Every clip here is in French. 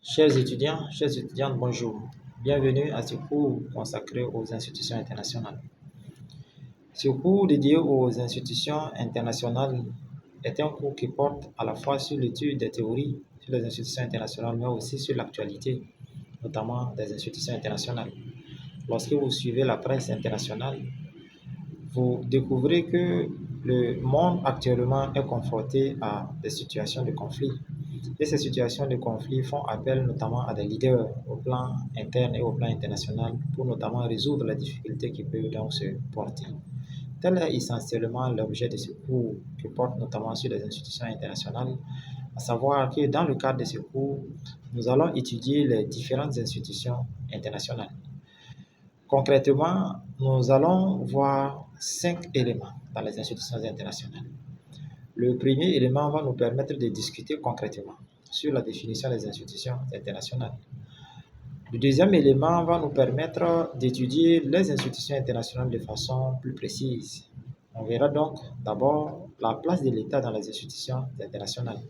Chers étudiants, chers étudiantes, bonjour. Bienvenue à ce cours consacré aux institutions internationales. Ce cours dédié aux institutions internationales est un cours qui porte à la fois sur l'étude des théories sur les institutions internationales, mais aussi sur l'actualité, notamment des institutions internationales. Lorsque vous suivez la presse internationale, vous découvrez que le monde actuellement est confronté à des situations de conflit. Et ces situations de conflit font appel notamment à des leaders au plan interne et au plan international pour notamment résoudre les difficultés qui peuvent donc se porter. Tel est essentiellement l'objet de ce cours qui porte notamment sur les institutions internationales, à savoir que dans le cadre de ce cours, nous allons étudier les différentes institutions internationales. Concrètement, nous allons voir 5 éléments dans les institutions internationales. Le premier élément va nous permettre de discuter concrètement sur la définition des institutions internationales. Le deuxième élément va nous permettre d'étudier les institutions internationales de façon plus précise. On verra donc d'abord la place de l'État dans les institutions internationales.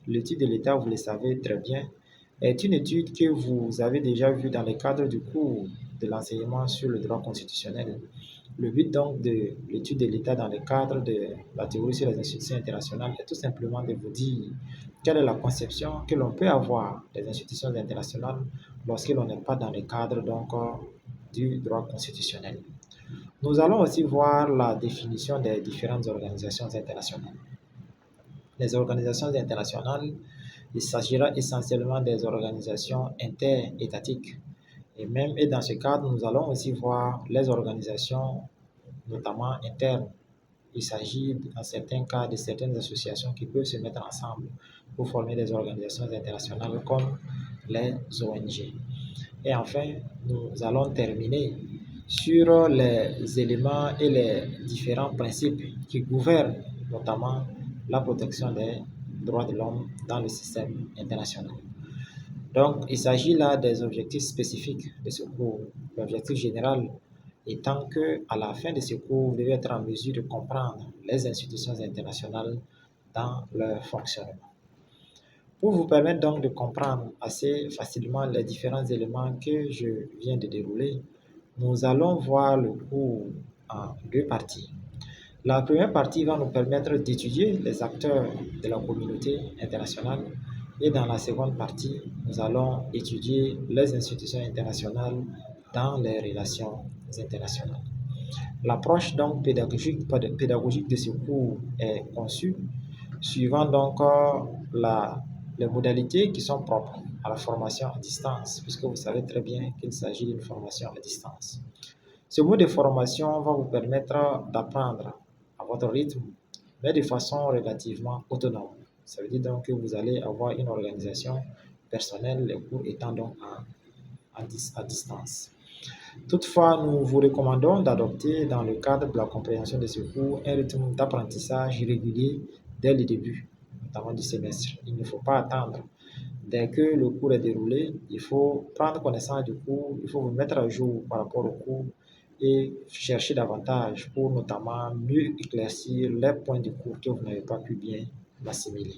L'étude de l'État, vous le savez très bien, est une étude que vous avez déjà vue dans le cadre du cours de l'enseignement sur le droit constitutionnel. Le but donc de l'étude de l'État dans le cadre de la théorie sur les institutions internationales est tout simplement de vous dire quelle est la conception que l'on peut avoir des institutions internationales lorsque l'on n'est pas dans le cadre donc du droit constitutionnel. Nous allons aussi voir la définition des différentes organisations internationales. Les organisations internationales, il s'agira essentiellement des organisations interétatiques. Et dans ce cadre, nous allons aussi voir les organisations, notamment internes. Il s'agit, dans certains cas, de certaines associations qui peuvent se mettre ensemble pour former des organisations internationales comme les ONG. Et enfin, nous allons terminer sur les éléments et les différents principes qui gouvernent notamment la protection des droits de l'homme dans le système international. Donc, il s'agit là des objectifs spécifiques de ce cours. L'objectif général étant que, à la fin de ce cours, vous devez être en mesure de comprendre les institutions internationales dans leur fonctionnement. Pour vous permettre donc de comprendre assez facilement les différents éléments que je viens de dérouler, nous allons voir le cours en 2 parties. La première partie va nous permettre d'étudier les acteurs de la communauté internationale et dans la seconde partie, nous allons étudier les institutions internationales dans les relations internationales. L'approche donc pédagogique de ce cours est conçue suivant donc les modalités qui sont propres à la formation à distance, puisque vous savez très bien qu'il s'agit d'une formation à distance. Ce mode de formation va vous permettre d'apprendre à votre rythme, mais de façon relativement autonome. Ça veut dire donc que vous allez avoir une organisation personnelle, les cours étant donc à distance. Toutefois, nous vous recommandons d'adopter dans le cadre de la compréhension de ce cours un rythme d'apprentissage régulier dès le début, notamment du semestre. Il ne faut pas attendre. Dès que le cours est déroulé, il faut prendre connaissance du cours, il faut vous mettre à jour par rapport au cours et chercher davantage pour notamment mieux éclaircir les points du cours que vous n'avez pas pu bien assimiler.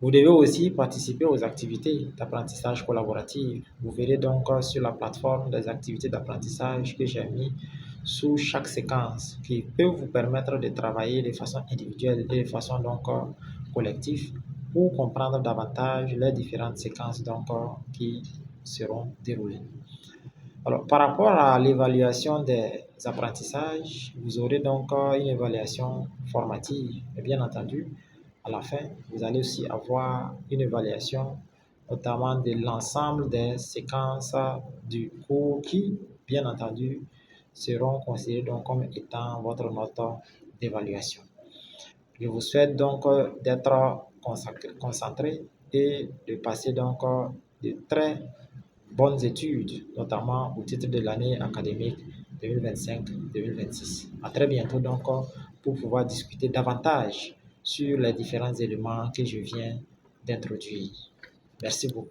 Vous devez aussi participer aux activités d'apprentissage collaboratif. Vous verrez donc sur la plateforme des activités d'apprentissage que j'ai mis sous chaque séquence qui peut vous permettre de travailler de façon individuelle et de façon donc collective pour comprendre davantage les différentes séquences donc qui seront déroulées. Alors, par rapport à l'évaluation des apprentissages, vous aurez donc une évaluation formative. Et bien entendu, à la fin, vous allez aussi avoir une évaluation, notamment de l'ensemble des séquences du cours qui, bien entendu, seront considérées donc comme étant votre note d'évaluation. Je vous souhaite donc d'être concentré et de passer donc de très bonnes études, notamment au titre de l'année académique 2025-2026. À très bientôt donc pour pouvoir discuter davantage sur les différents éléments que je viens d'introduire. Merci beaucoup.